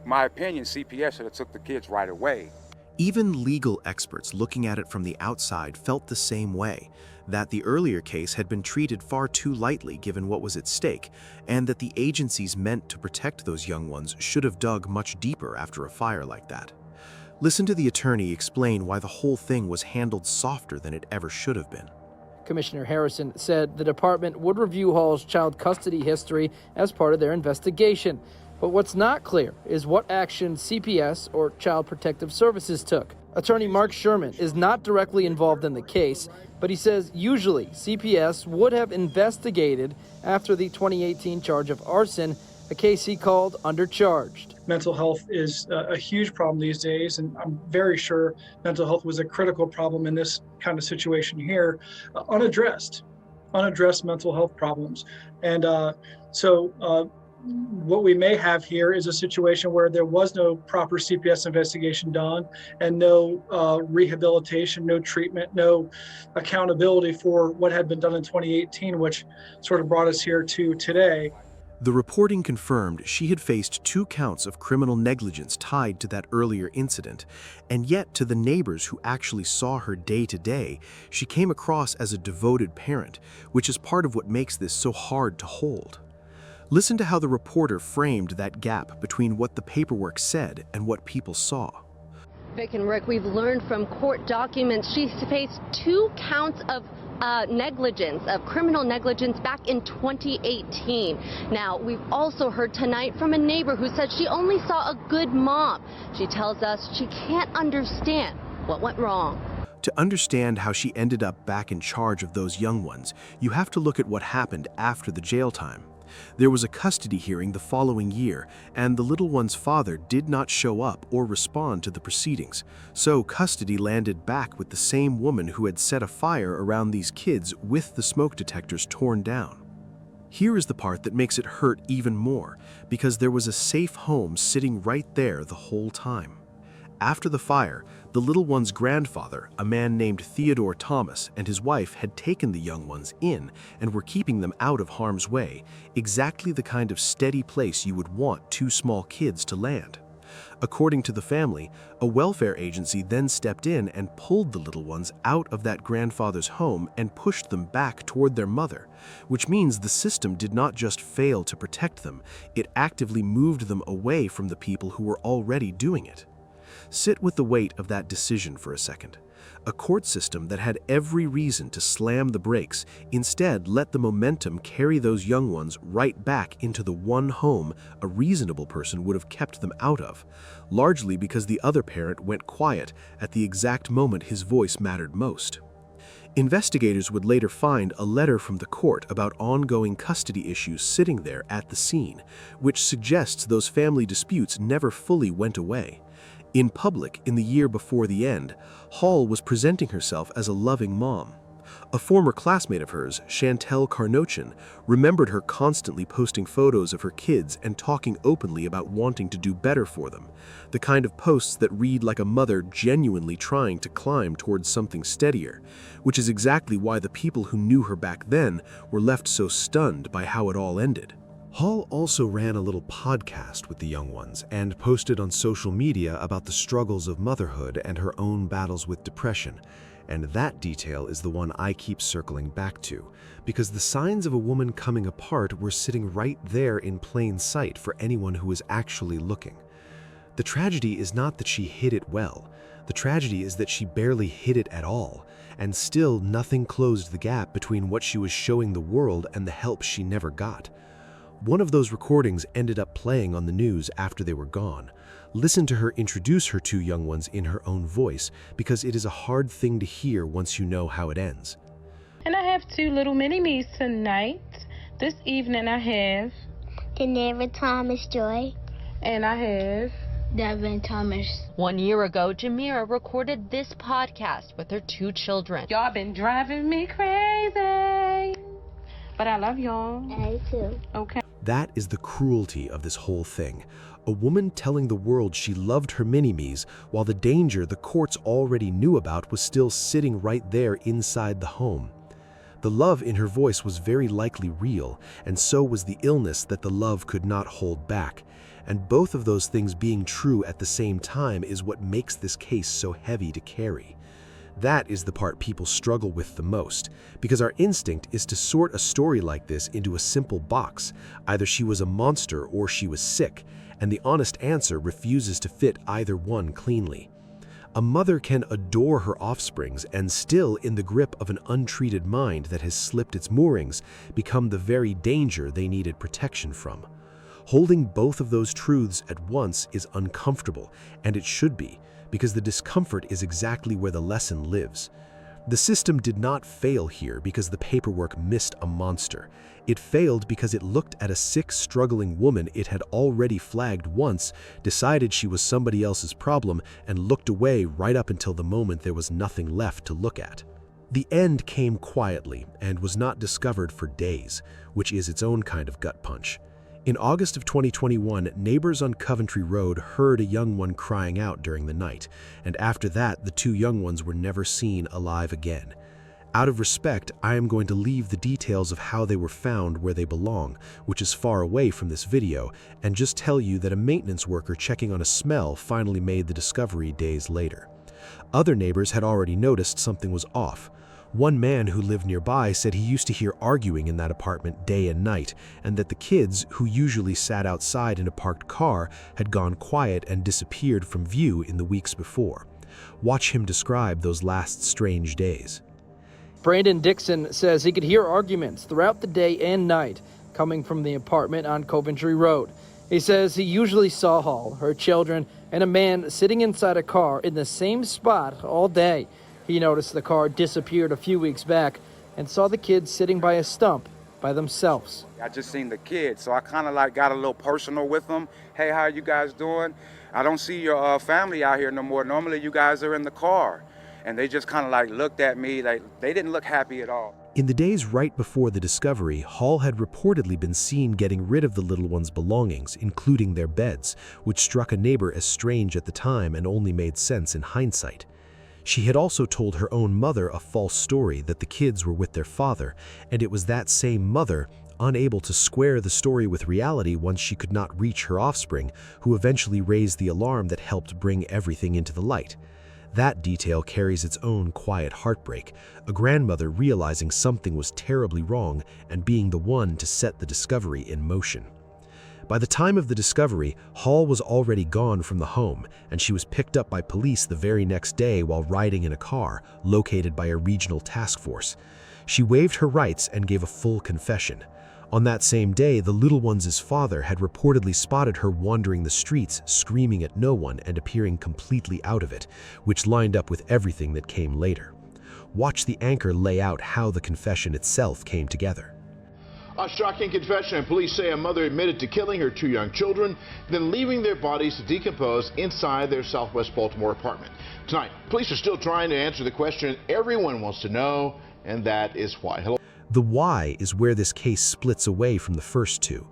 my opinion, CPS should have took the kids right away. Even legal experts looking at it from the outside felt the same way, that the earlier case had been treated far too lightly given what was at stake, and that the agencies meant to protect those young ones should have dug much deeper after a fire like that. Listen to the attorney explain why the whole thing was handled softer than it ever should have been. Commissioner Harrison said the department would review Hall's child custody history as part of their investigation. But what's not clear is what action CPS or Child Protective Services took. Attorney Mark Sherman is not directly involved in the case, but he says usually CPS would have investigated after the 2018 charge of arson, a case he called undercharged. Mental health is a huge problem these days, and I'm very sure mental health was a critical problem in this kind of situation here, unaddressed mental health problems. And what we may have here is a situation where there was no proper CPS investigation done and no rehabilitation, no treatment, no accountability for what had been done in 2018, which sort of brought us here to today. The reporting confirmed she had faced 2 counts of criminal negligence tied to that earlier incident, and yet to the neighbors who actually saw her day to day, she came across as a devoted parent, which is part of what makes this so hard to hold. Listen to how the reporter framed that gap between what the paperwork said and what people saw. Vic and Rick, we've learned from court documents she faced 2 counts of negligence, of criminal negligence back in 2018. Now, we've also heard tonight from a neighbor who said she only saw a good mom. She tells us she can't understand what went wrong. To understand how she ended up back in charge of those young ones, you have to look at what happened after the jail time. There was a custody hearing the following year, and the little one's father did not show up or respond to the proceedings, so custody landed back with the same woman who had set a fire around these kids with the smoke detectors torn down. Here is the part that makes it hurt even more, because there was a safe home sitting right there the whole time. After the fire, the little one's grandfather, a man named Theodore Thomas, and his wife had taken the young ones in and were keeping them out of harm's way, exactly the kind of steady place you would want 2 small kids to land. According to the family, a welfare agency then stepped in and pulled the little ones out of that grandfather's home and pushed them back toward their mother, which means the system did not just fail to protect them, it actively moved them away from the people who were already doing it. Sit with the weight of that decision for a second. A court system that had every reason to slam the brakes instead let the momentum carry those young ones right back into the one home a reasonable person would have kept them out of, largely because the other parent went quiet at the exact moment his voice mattered most. Investigators would later find a letter from the court about ongoing custody issues sitting there at the scene, which suggests those family disputes never fully went away. In public, in the year before the end, Hall was presenting herself as a loving mom. A former classmate of hers, Chantel, remembered her constantly posting photos of her kids and talking openly about wanting to do better for them, the kind of posts that read like a mother genuinely trying to climb towards something steadier, which is exactly why the people who knew her back then were left so stunned by how it all ended. Hall also ran a little podcast with the young ones and posted on social media about the struggles of motherhood and her own battles with depression. And that detail is the one I keep circling back to, because the signs of a woman coming apart were sitting right there in plain sight for anyone who was actually looking. The tragedy is not that she hid it well. The tragedy is that she barely hid it at all, and still nothing closed the gap between what she was showing the world and the help she never got. One of those recordings ended up playing on the news after they were gone. Listen to her introduce her two young ones in her own voice, because it is a hard thing to hear once you know how it ends. And I have two little mini-me's tonight. This evening I have Daenerys Thomas Joy. And I have Devin Thomas. 1 year ago, Jamira recorded this podcast with her two children. Y'all been driving me crazy. But I love y'all. I too. Okay. That is the cruelty of this whole thing. A woman telling the world she loved her mini-me's while the danger the courts already knew about was still sitting right there inside the home. The love in her voice was very likely real, and so was the illness that the love could not hold back. And both of those things being true at the same time is what makes this case so heavy to carry. That is the part people struggle with the most, because our instinct is to sort a story like this into a simple box. Either she was a monster or she was sick, and the honest answer refuses to fit either one cleanly. A mother can adore her offsprings and still, in the grip of an untreated mind that has slipped its moorings, become the very danger they needed protection from. Holding both of those truths at once is uncomfortable, and it should be, because the discomfort is exactly where the lesson lives. The system did not fail here because the paperwork missed a monster. It failed because it looked at a sick, struggling woman it had already flagged once, decided she was somebody else's problem, and looked away right up until the moment there was nothing left to look at. The end came quietly and was not discovered for days, which is its own kind of gut punch. In August of 2021, neighbors on Coventry Road heard a young one crying out during the night, and after that, the two young ones were never seen alive again. Out of respect, I am going to leave the details of how they were found where they belong, which is far away from this video, and just tell you that a maintenance worker checking on a smell finally made the discovery days later. Other neighbors had already noticed something was off. One man who lived nearby said he used to hear arguing in that apartment day and night, and that the kids, who usually sat outside in a parked car, had gone quiet and disappeared from view in the weeks before. Watch him describe those last strange days. Brandon Dixon says he could hear arguments throughout the day and night coming from the apartment on Coventry Road. He says he usually saw Hall, her children, and a man sitting inside a car in the same spot all day. He noticed the car disappeared a few weeks back and saw the kids sitting by a stump by themselves. I just seen the kids, so I kind of like got a little personal with them. Hey, how you guys doing? I don't see your family out here no more. Normally you guys are in the car. And they just kind of like looked at me like they didn't look happy at all. In the days right before the discovery, Hall had reportedly been seen getting rid of the little ones' belongings, including their beds, which struck a neighbor as strange at the time and only made sense in hindsight. She had also told her own mother a false story that the kids were with their father, and it was that same mother, unable to square the story with reality once she could not reach her offspring, who eventually raised the alarm that helped bring everything into the light. That detail carries its own quiet heartbreak, a grandmother realizing something was terribly wrong and being the one to set the discovery in motion. By the time of the discovery, Hall was already gone from the home, and she was picked up by police the very next day while riding in a car located by a regional task force. She waived her rights and gave a full confession. On that same day, the little one's father had reportedly spotted her wandering the streets, screaming at no one and appearing completely out of it, which lined up with everything that came later. Watch the anchor lay out how the confession itself came together. A shocking confession. Police say a mother admitted to killing her 2 young children, then leaving their bodies to decompose inside their Southwest Baltimore apartment. Tonight, police are still trying to answer the question everyone wants to know, and that is why. Hello. The why is where this case splits away from the first two.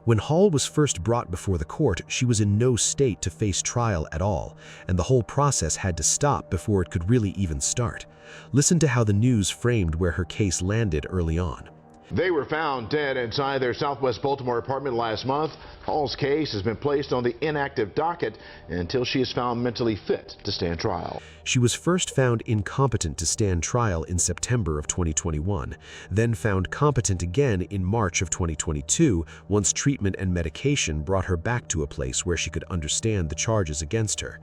When Hall was first brought before the court, she was in no state to face trial at all, and the whole process had to stop before it could really even start. Listen to how the news framed where her case landed early on. They were found dead inside their Southwest Baltimore apartment last month. Hall's case has been placed on the inactive docket until she is found mentally fit to stand trial. She was first found incompetent to stand trial in September of 2021, then found competent again in March of 2022 once treatment and medication brought her back to a place where she could understand the charges against her.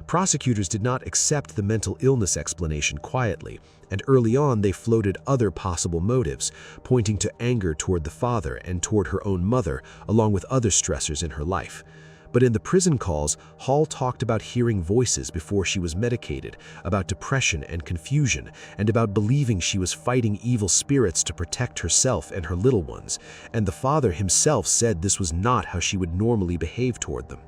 Prosecutors did not accept the mental illness explanation quietly, and early on they floated other possible motives, pointing to anger toward the father and toward her own mother, along with other stressors in her life. But in the prison calls, Hall talked about hearing voices before she was medicated, about depression and confusion, and about believing she was fighting evil spirits to protect herself and her little ones, and the father himself said this was not how she would normally behave toward them.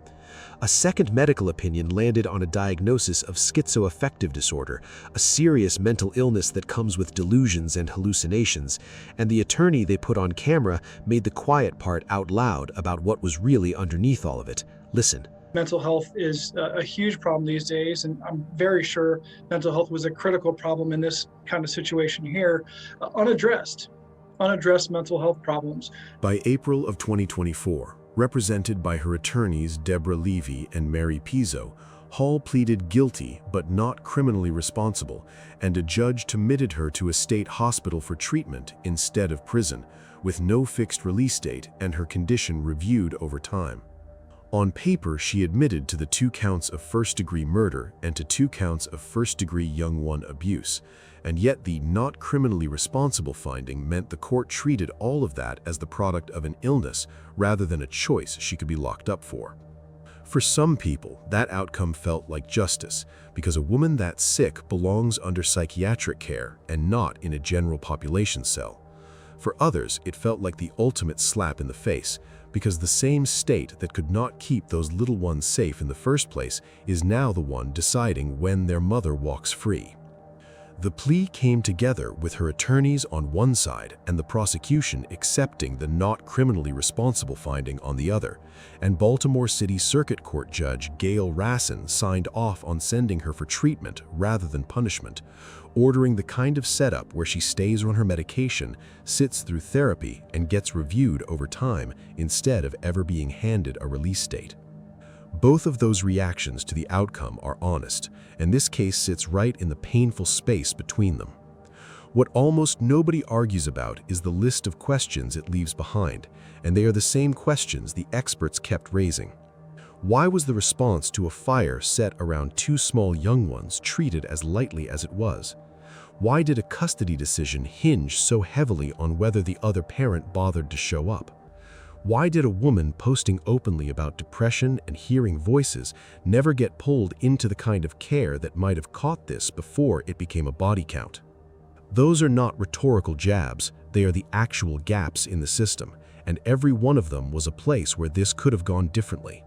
A second medical opinion landed on a diagnosis of schizoaffective disorder, a serious mental illness that comes with delusions and hallucinations, and the attorney they put on camera made the quiet part out loud about what was really underneath all of it. Listen. Mental health is a huge problem these days, and I'm very sure mental health was a critical problem in this kind of situation here, unaddressed mental health problems. By April of 2024, represented by her attorneys Deborah Levy and Mary Pizzo, Hall pleaded guilty but not criminally responsible, and a judge committed her to a state hospital for treatment instead of prison, with no fixed release date and her condition reviewed over time. On paper, she admitted to the 2 counts of first-degree murder and to 2 counts of first-degree young one abuse, and yet the not criminally responsible finding meant the court treated all of that as the product of an illness rather than a choice she could be locked up for. For some people, that outcome felt like justice, because a woman that sick belongs under psychiatric care and not in a general population cell. For others, it felt like the ultimate slap in the face, because the same state that could not keep those little ones safe in the first place is now the one deciding when their mother walks free. The plea came together with her attorneys on one side and the prosecution accepting the not criminally responsible finding on the other, and Baltimore City Circuit Court Judge Gail Rassin signed off on sending her for treatment rather than punishment, ordering the kind of setup where she stays on her medication, sits through therapy, and gets reviewed over time instead of ever being handed a release date. Both of those reactions to the outcome are honest, and this case sits right in the painful space between them. What almost nobody argues about is the list of questions it leaves behind, and they are the same questions the experts kept raising. Why was the response to a fire set around 2 small young ones treated as lightly as it was? Why did a custody decision hinge so heavily on whether the other parent bothered to show up? Why did a woman posting openly about depression and hearing voices never get pulled into the kind of care that might have caught this before it became a body count? Those are not rhetorical jabs, they are the actual gaps in the system, and every one of them was a place where this could have gone differently.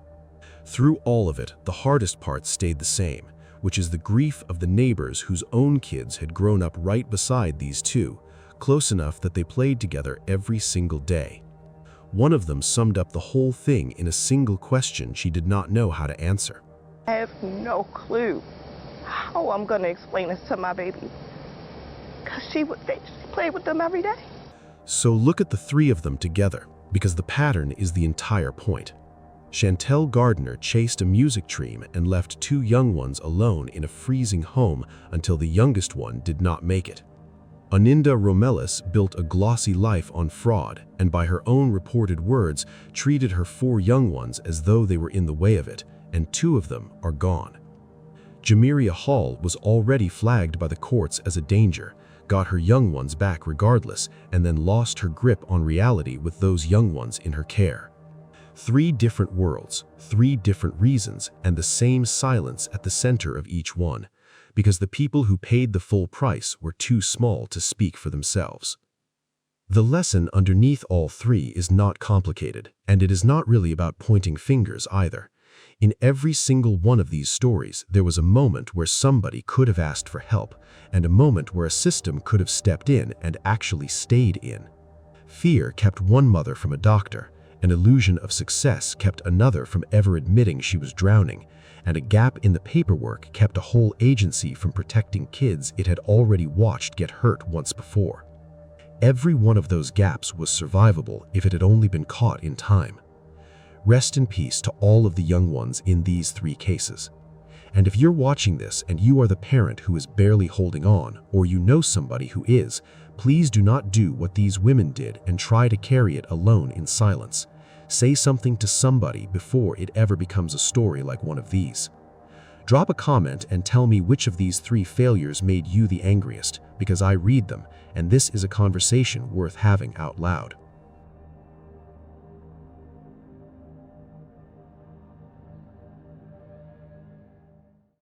Through all of it, the hardest part stayed the same, which is the grief of the neighbors whose own kids had grown up right beside these 2, close enough that they played together every single day. One of them summed up the whole thing in a single question she did not know how to answer. I have no clue how I'm going to explain this to my baby, because she played with them every day. So look at the three of them together, because the pattern is the entire point. Chantel Gardner chased a music dream and left two young ones alone in a freezing home until the youngest one did not make it. Onilda Romelus built a glossy life on fraud and, by her own reported words, treated her four young ones as though they were in the way of it, and two of them are gone. Jamira Hall was already flagged by the courts as a danger, got her young ones back regardless, and then lost her grip on reality with those young ones in her care. Three different worlds, three different reasons, and the same silence at the center of each one, because the people who paid the full price were too small to speak for themselves. The lesson underneath all three is not complicated, and it is not really about pointing fingers either. In every single one of these stories, there was a moment where somebody could have asked for help, and a moment where a system could have stepped in and actually stayed in. Fear kept one mother from a doctor, an illusion of success kept another from ever admitting she was drowning, and a gap in the paperwork kept a whole agency from protecting kids it had already watched get hurt once before. Every one of those gaps was survivable if it had only been caught in time. Rest in peace to all of the young ones in these three cases. And if you're watching this and you are the parent who is barely holding on, or you know somebody who is, please do not do what these women did and try to carry it alone in silence. Say something to somebody before it ever becomes a story like one of these. Drop a comment and tell me which of these three failures made you the angriest, because I read them, and this is a conversation worth having out loud.